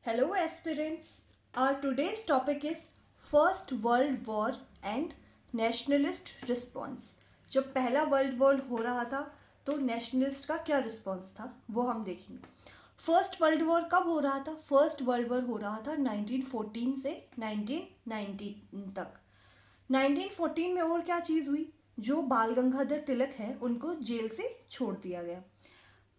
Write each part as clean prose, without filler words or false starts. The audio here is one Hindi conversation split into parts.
Hello aspirants, our today's topic is First World War and Nationalist Response. जब पहला वर्ल्ड वॉर हो रहा था तो नेशनलिस्ट का क्या रिस्पॉन्स था वो हम देखेंगे. फर्स्ट वर्ल्ड वॉर कब हो रहा था? फर्स्ट वर्ल्ड वॉर हो रहा था 1914 से 1990 तक. 1914 में और क्या चीज़ हुई? जो बाल गंगाधर तिलक हैं उनको जेल से छोड़ दिया गया.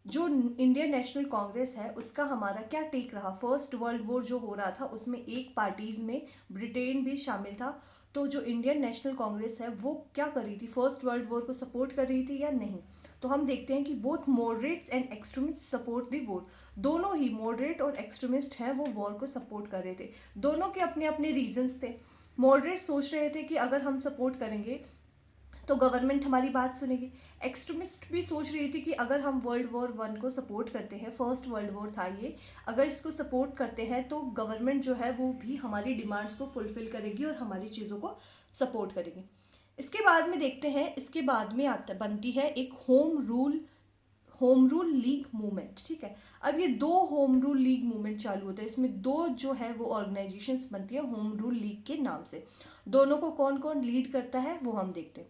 जो इंडियन नेशनल कांग्रेस है उसका हमारा क्या टेक रहा? फर्स्ट वर्ल्ड वॉर जो हो रहा था उसमें एक पार्टीज में ब्रिटेन भी शामिल था. तो जो इंडियन नेशनल कांग्रेस है वो क्या कर रही थी? फर्स्ट वर्ल्ड वॉर को सपोर्ट कर रही थी या नहीं? तो हम देखते हैं कि both moderates and extremist support the war. दोनों ही मॉडरेट और एक्सट्रीमिस्ट हैं वो वॉर को सपोर्ट कर रहे थे. दोनों के अपने अपने रीजंस थे. मॉडरेट सोच रहे थे कि अगर हम सपोर्ट करेंगे तो गवर्नमेंट हमारी बात सुनेगी. एक्सट्रीमिस्ट भी सोच रही थी कि अगर हम वर्ल्ड वॉर वन को सपोर्ट करते हैं, फर्स्ट वर्ल्ड वॉर था ये, अगर इसको सपोर्ट करते हैं तो गवर्नमेंट जो है वो भी हमारी डिमांड्स को फुलफिल करेगी और हमारी चीज़ों को सपोर्ट करेगी. इसके बाद में देखते हैं, इसके बाद में आता बनती है एक होम रूल लीग मूवमेंट. ठीक है, अब ये दो होम रूल लीग मूवमेंट चालू होते हैं. इसमें दो जो है वो ऑर्गेनाइजेशंस बनती है होम रूल लीग के नाम से. दोनों को कौन कौन लीड करता है वो हम देखते हैं.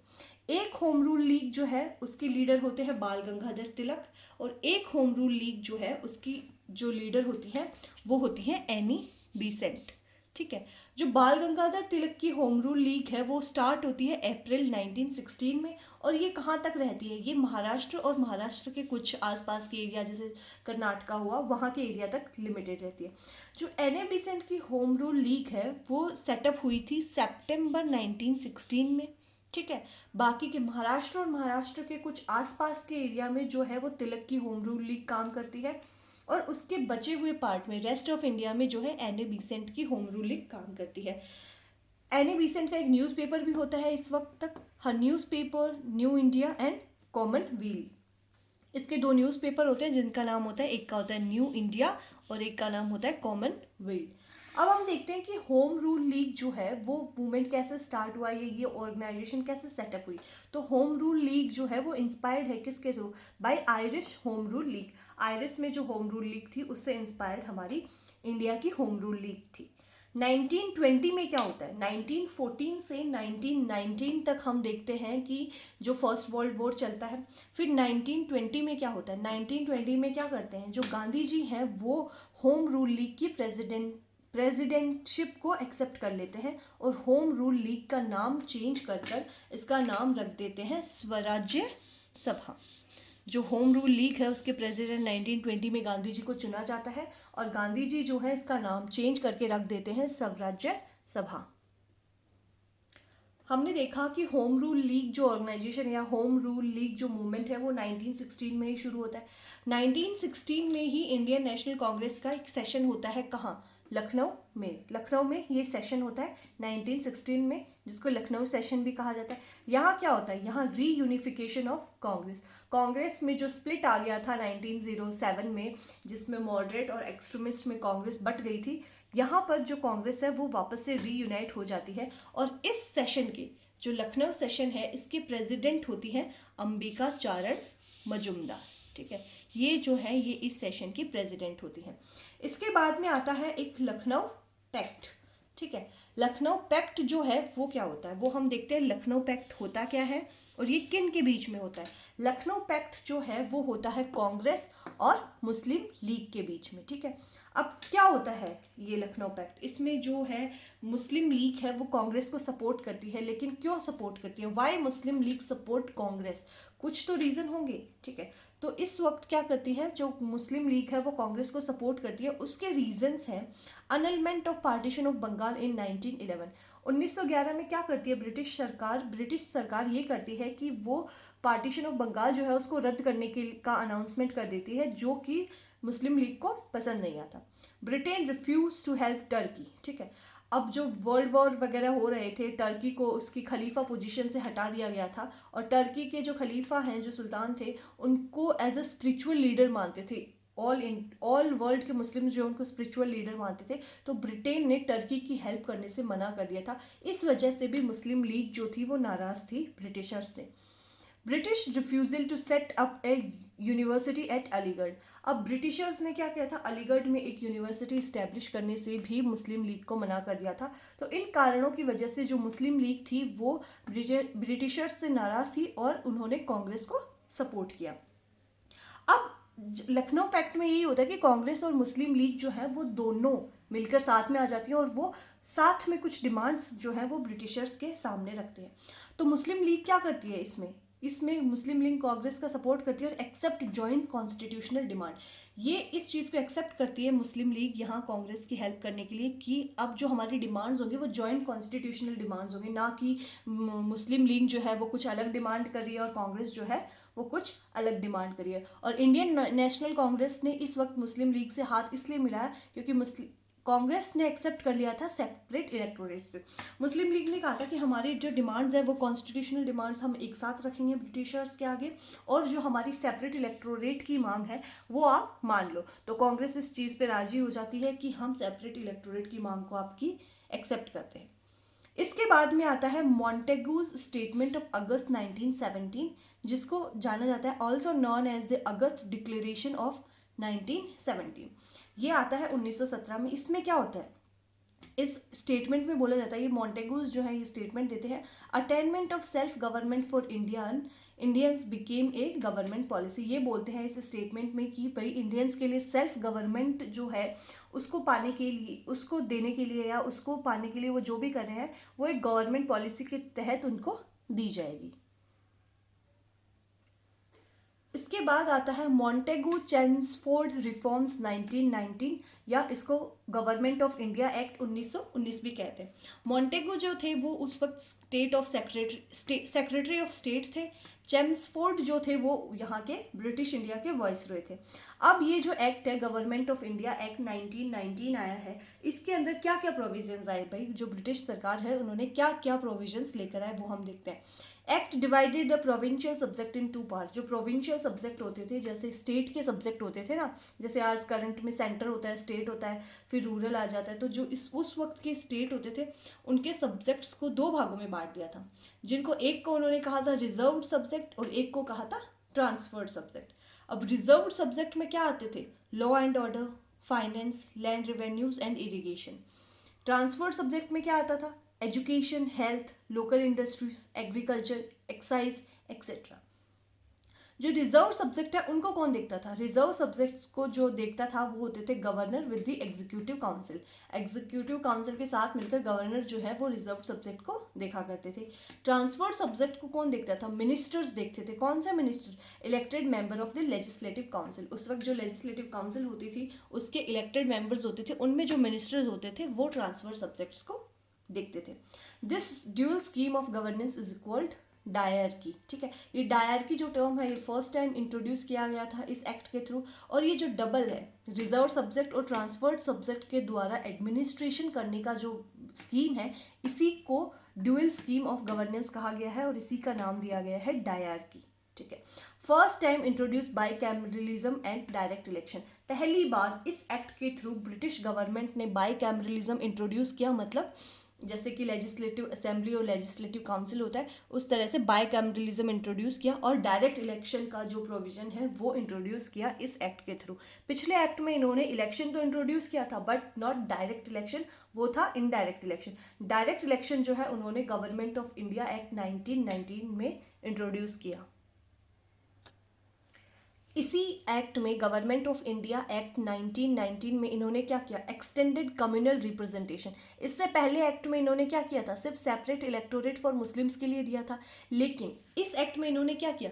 एक होम रूल लीग जो है उसके लीडर होते हैं बाल गंगाधर तिलक, और एक होम रूल लीग जो है उसकी जो लीडर होती है वो होती है एनी बीसेंट. ठीक है, जो बाल गंगाधर तिलक की होम रूल लीग है वो स्टार्ट होती है अप्रैल 1916 में. और ये कहाँ तक रहती है? ये महाराष्ट्र और महाराष्ट्र के कुछ आसपास के एरिया जैसे कर्नाटका हुआ वहाँ के एरिया तक लिमिटेड रहती है. जो एनी बीसेंट की होम रूल लीग है वो सेटअप हुई थी सितंबर 1916 में. ठीक है, बाकी के महाराष्ट्र और महाराष्ट्र के कुछ आसपास के एरिया में जो है वो तिलक की होम रूल लीग काम करती है. और उसके बचे हुए पार्ट में रेस्ट ऑफ इंडिया में जो है एनी बीसेंट की होम रूल लीग काम करती है. एनी बीसेंट का एक न्यूज़पेपर भी होता है इस वक्त तक. हर newspaper New India and Commonweal. इसके दो न्यूज़पेपर होते हैं जिनका नाम होता है, एक का होता है न्यू इंडिया और एक का नाम होता है कॉमन व्हील. अब हम देखते हैं कि होम रूल लीग जो है वो मूवमेंट कैसे स्टार्ट हुआ, ये ऑर्गेनाइजेशन कैसे सेटअप हुई. तो होम रूल लीग जो है वो इंस्पायर्ड है किसके through? By Irish home rule league. Irish में जो होम रूल लीग थी उससे इंस्पायर्ड हमारी इंडिया की होम रूल लीग थी. 1920 में क्या होता है? 1914 से 1919 तक हम देखते हैं कि जो फर्स्ट वर्ल्ड वॉर चलता है. फिर 1920 में क्या होता है? 1920 में क्या करते हैं? जो गांधी जी हैं वो होम रूल लीग की प्रेसिडेंटशिप को एक्सेप्ट कर लेते हैं और होम रूल लीग का नाम चेंज कर कर इसका नाम रख देते हैं स्वराज्य सभा. जो होम रूल लीग है उसके प्रेसिडेंट 1920 में गांधी जी को चुना जाता है और गांधी जी जो है इसका नाम चेंज करके रख देते हैं स्वराज्य सभा. हमने देखा कि होम रूल लीग जो ऑर्गेनाइजेशन या होम रूल लीग जो मूवमेंट है वो 1916 में ही शुरू होता है. 1916 में ही इंडियन नेशनल कांग्रेस का एक सेशन होता है. कहाँ? लखनऊ में. लखनऊ में ये सेशन होता है 1916 में, जिसको लखनऊ सेशन भी कहा जाता है. यहाँ क्या होता है? यहाँ रीयूनिफिकेशन ऑफ कांग्रेस. कांग्रेस में जो स्प्लिट आ गया था 1907 में, जिसमें मॉडरेट और एक्सट्रीमिस्ट में कांग्रेस बट गई थी, यहाँ पर जो कांग्रेस है वो वापस से रीयूनाइट हो जाती है. और इस सेशन के जो लखनऊ सेशन है इसके प्रेसिडेंट होती है अंबिका चारण मजुमदार. ठीक है, ये जो है ये इस सेशन की प्रेसिडेंट होती है. इसके बाद में आता है एक लखनऊ पैक्ट. ठीक है, लखनऊ पैक्ट जो है वो क्या होता है वो हम देखते हैं. लखनऊ पैक्ट होता क्या है और ये किन के बीच में होता है? लखनऊ पैक्ट जो है वो होता है कांग्रेस और मुस्लिम लीग के बीच में. ठीक है, अब क्या होता है ये लखनऊ पैक्ट? इसमें जो है मुस्लिम लीग है वो कांग्रेस को सपोर्ट करती है. लेकिन क्यों सपोर्ट करती है? वाई मुस्लिम लीग सपोर्ट कांग्रेस? कुछ तो रीज़न होंगे. ठीक है, तो इस वक्त क्या करती है जो मुस्लिम लीग है वो कांग्रेस को सपोर्ट करती है. उसके रीजंस हैं annulment of partition of Bengal in 1911. 1911 में क्या करती है ब्रिटिश सरकार ये करती है कि वो पार्टीशन ऑफ बंगाल जो है उसको रद्द करने के का अनाउंसमेंट कर देती है, जो कि मुस्लिम लीग को पसंद नहीं आता. Britain refuse to help Turkey. ठीक है, अब जो वर्ल्ड वॉर वगैरह हो रहे थे, टर्की को उसकी खलीफा पोजीशन से हटा दिया गया था और टर्की के जो खलीफा हैं, जो सुल्तान थे, उनको एज अ स्पिरिचुअल लीडर मानते थे. ऑल वर्ल्ड के मुस्लिम जो उनको स्पिरिचुअल लीडर मानते थे. तो ब्रिटेन ने टर्की की हेल्प करने से मना कर दिया था. इस वजह से भी मुस्लिम लीग जो थी वो नाराज़ थी ब्रिटिशर्स से. British refusal to set up a university at Aligarh. अब ब्रिटिशर्स ने क्या किया था, अलीगढ़ में एक यूनिवर्सिटी इस्टेब्लिश करने से भी मुस्लिम लीग को मना कर दिया था। तो इन कारणों की वजह से जो मुस्लिम लीग थी वो ब्रिटिशर्स से नाराज थी और उन्होंने कांग्रेस को सपोर्ट किया। अब लखनऊ पैक्ट में यही होता है कि कांग्रेस और मुस्लिम लीग जो है वो दोनों मिलकर साथ में आ जाती हैं और वो साथ में कुछ डिमांड्स जो है वो ब्रिटिशर्स के सामने रखते हैं। तो मुस्लिम लीग क्या करती है इसमें इसमें मुस्लिम लीग कांग्रेस का सपोर्ट करती है और एक्सेप्ट जॉइंट कॉन्स्टिट्यूशनल डिमांड। ये इस चीज़ को एक्सेप्ट करती है मुस्लिम लीग यहाँ कांग्रेस की हेल्प करने के लिए कि अब जो हमारी डिमांड्स होंगी वो जॉइंट कॉन्स्टिट्यूशनल डिमांड्स होंगी, ना कि मुस्लिम लीग जो है वो कुछ अलग डिमांड कर रही है और कांग्रेस जो है वो कुछ अलग डिमांड करी है। और इंडियन नेशनल कांग्रेस ने इस वक्त मुस्लिम लीग से हाथ इसलिए मिलाया क्योंकि मुस्लिम कांग्रेस ने एक्सेप्ट कर लिया था सेपरेट इलेक्टोरेट्स पे। मुस्लिम लीग ने कहा था कि हमारी जो डिमांड्स है वो कॉन्स्टिट्यूशनल डिमांड्स हम एक साथ रखेंगे ब्रिटिशर्स के आगे, और जो हमारी सेपरेट इलेक्टोरेट की मांग है वो आप मान लो। तो कांग्रेस इस चीज़ पे राजी हो जाती है कि हम सेपरेट इलेक्टोरेट की मांग को आपकी एक्सेप्ट करते हैं। इसके बाद में आता है मॉन्टेगूज स्टेटमेंट ऑफ अगस्त 1917, जिसको जाना जाता है also known as the August declaration of 1917। ये आता है 1917 में। इसमें क्या होता है, इस स्टेटमेंट में बोला जाता है, ये मॉन्टेगूज जो है ये स्टेटमेंट देते हैं, attainment of self government for Indians became a government policy. ये बोलते हैं इस स्टेटमेंट में कि भाई इंडियंस के लिए सेल्फ गवर्नमेंट जो है उसको पाने के लिए, उसको देने के लिए या उसको पाने के लिए वो जो भी कर रहे हैं वो एक गवर्नमेंट पॉलिसी के तहत उनको दी जाएगी। इसके बाद आता है मॉन्टेगू चेम्सफोर्ड रिफॉर्म्स 1919, या इसको गवर्नमेंट ऑफ इंडिया एक्ट 1919 भी कहते हैं। मॉन्टेगू जो थे वो उस वक्त सेक्रेटरी ऑफ स्टेट थे। चेम्सफोर्ड जो थे वो यहाँ के ब्रिटिश इंडिया के वाइसरॉय थे। अब ये जो एक्ट है गवर्नमेंट ऑफ इंडिया एक्ट 1919 आया है, इसके अंदर क्या क्या प्रोविजंस आए भाई, जो ब्रिटिश सरकार है उन्होंने क्या क्या प्रोविजंस लेकर आए वो हम देखते हैं। Act divided the provincial subject into part. जो प्रोविंशियल सब्जेक्ट होते थे, जैसे स्टेट के सब्जेक्ट होते थे ना, जैसे आज करंट में सेंटर होता है, स्टेट होता है, फिर रूरल आ जाता है, तो जो उस वक्त के स्टेट होते थे उनके सब्जेक्ट्स को दो भागों में बांट दिया था, जिनको एक को उन्होंने कहा था रिजर्व्ड सब्जेक्ट और एक को कहा था ट्रांसफर्ड सब्जेक्ट। अब रिजर्व्ड सब्जेक्ट में क्या आते थे, law and order, finance, land revenues and irrigation. Transferred subject में क्या आता था, education, health, local industries, agriculture, excise etcetera. जो रिजर्व सब्जेक्ट है उनको कौन देखता था, रिजर्व सब्जेक्ट्स को जो देखता था वो होते थे governor with the executive council. Executive council के साथ मिलकर गवर्नर जो है वो रिजर्व सब्जेक्ट को देखा करते थे। ट्रांसफर्ड सब्जेक्ट को कौन देखता था, मिनिस्टर्स देखते थे। कौन से minister, elected member of the legislative council. उस वक्त जो लेजिस्लेटिव काउंसिल होती थी उसके इलेक्टेड मेंबर्स होते थे, उनमें जो मिनिस्टर्स होते थे वो ट्रांसफर्ड सब्जेक्ट्स को देखते थे। This dual scheme of governance is equalled dyarchy. ठीक है, ये डायरकी जो टर्म है ये फर्स्ट टाइम इंट्रोड्यूस किया गया था इस एक्ट के थ्रू, और ये जो डबल है रिजर्व सब्जेक्ट और ट्रांसफर्ड सब्जेक्ट के द्वारा एडमिनिस्ट्रेशन करने का जो स्कीम है इसी को ड्यूअल स्कीम ऑफ गवर्नेंस कहा गया है और इसी का नाम दिया गया है डायरकी। ठीक है, first time introduce by cameralism and direct election. पहली बार इस एक्ट के थ्रू ब्रिटिश गवर्नमेंट ने बाई कैमरलिज्म इंट्रोड्यूस किया, मतलब जैसे कि लेजिस्लेटिव असेंबली और लेजिस्लेटिव काउंसिल होता है उस तरह से बाई कैमरलिज्म इंट्रोड्यूस किया, और डायरेक्ट इलेक्शन का जो प्रोविजन है वो इंट्रोड्यूस किया इस एक्ट के थ्रू। पिछले एक्ट में इन्होंने इलेक्शन तो इंट्रोड्यूस किया था बट नॉट डायरेक्ट इलेक्शन, वो था इनडायरेक्ट इलेक्शन। डायरेक्ट इलेक्शन जो है उन्होंने गवर्नमेंट ऑफ इंडिया एक्ट 1919 में इंट्रोड्यूस किया। इसी एक्ट में गवर्नमेंट ऑफ इंडिया एक्ट 1919 में इन्होंने क्या किया, एक्सटेंडेड कम्युनल रिप्रेजेंटेशन। इससे पहले एक्ट में इन्होंने क्या किया था, सिर्फ सेपरेट इलेक्टोरेट फॉर मुस्लिम्स के लिए दिया था, लेकिन इस एक्ट में इन्होंने क्या किया,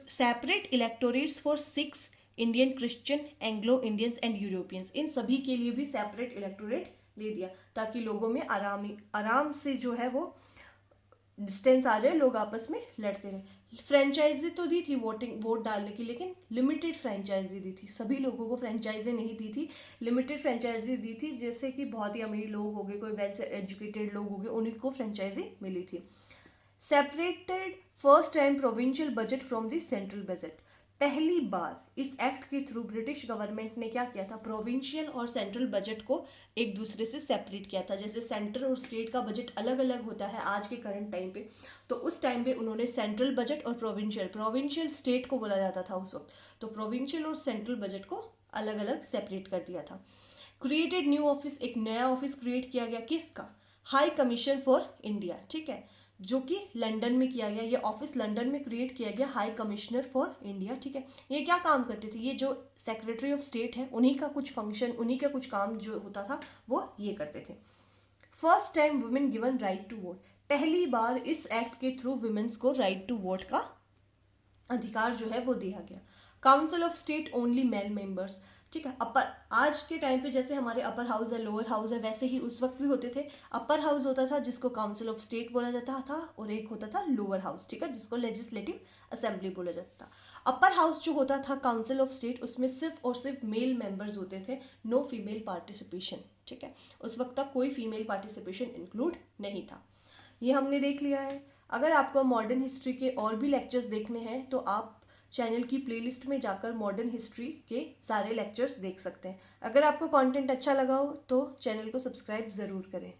separate electorates for Sikhs, Indian, Christian, Anglo Indians and Europeans, इन सभी के लिए भी सेपरेट इलेक्टोरेट दे दिया ताकि लोगों में आराम से जो है वो डिस्टेंस आ जाए, लोग आपस में लड़ते रहे। फ्रेंचाइजी तो दी थी वोट डालने की, लेकिन लिमिटेड फ्रेंचाइजी दी थी, सभी लोगों को फ्रेंचाइजी नहीं दी थी, लिमिटेड फ्रेंचाइजी दी थी। जैसे कि बहुत ही अमीर लोग हो गए, कोई वेल एजुकेटेड लोग हो गए, उन्हीं को फ्रेंचाइजी मिली थी। Separated first time provincial budget from the central budget. पहली बार इस एक्ट के थ्रू ब्रिटिश गवर्नमेंट ने क्या किया था, प्रोविंशियल और सेंट्रल बजट को एक दूसरे से सेपरेट किया था। जैसे सेंट्रल और स्टेट का बजट अलग अलग होता है आज के करंट टाइम पे, तो उस टाइम पे उन्होंने सेंट्रल बजट और प्रोविंशियल स्टेट को बोला जाता था उस वक्त, तो प्रोविंशियल और सेंट्रल बजट को अलग अलग सेपरेट कर दिया था। क्रिएटेड न्यू ऑफिस, एक नया ऑफिस क्रिएट किया गया, किसका, हाई कमीशन फॉर इंडिया, ठीक है, जो कि लंदन में किया गया। ये ऑफिस लंदन में क्रिएट किया गया, हाई कमिश्नर फॉर इंडिया, ठीक है। ये क्या काम करते थे, ये जो सेक्रेटरी ऑफ स्टेट है उन्हीं का कुछ फंक्शन, उन्हीं का कुछ काम जो होता था वो ये करते थे। First time women given right to vote, पहली बार इस एक्ट के थ्रू वुमेन्स को राइट टू वोट का अधिकार जो है वो दिया गया। Council of state only male members, ठीक है। अपर, आज के टाइम पे जैसे हमारे अपर हाउस है, लोअर हाउस है, वैसे ही उस वक्त भी होते थे। अपर हाउस होता था जिसको काउंसिल ऑफ स्टेट बोला जाता था, और एक होता था लोअर हाउस, ठीक है, जिसको लेजिस्लेटिव असेंबली बोला जाता था। अपर हाउस जो होता था काउंसिल ऑफ स्टेट, उसमें सिर्फ और सिर्फ मेल मेंबर्स होते थे, नो फीमेल पार्टिसिपेशन, ठीक है। उस वक्त तक कोई फीमेल पार्टिसिपेशन इंक्लूड नहीं था। ये हमने देख लिया है। अगर आपको मॉडर्न हिस्ट्री के और भी लेक्चर्स देखने हैं तो आप चैनल की प्लेलिस्ट में जाकर मॉडर्न हिस्ट्री के सारे लेक्चर्स देख सकते हैं। अगर आपको कंटेंट अच्छा लगा हो तो चैनल को सब्सक्राइब ज़रूर करें।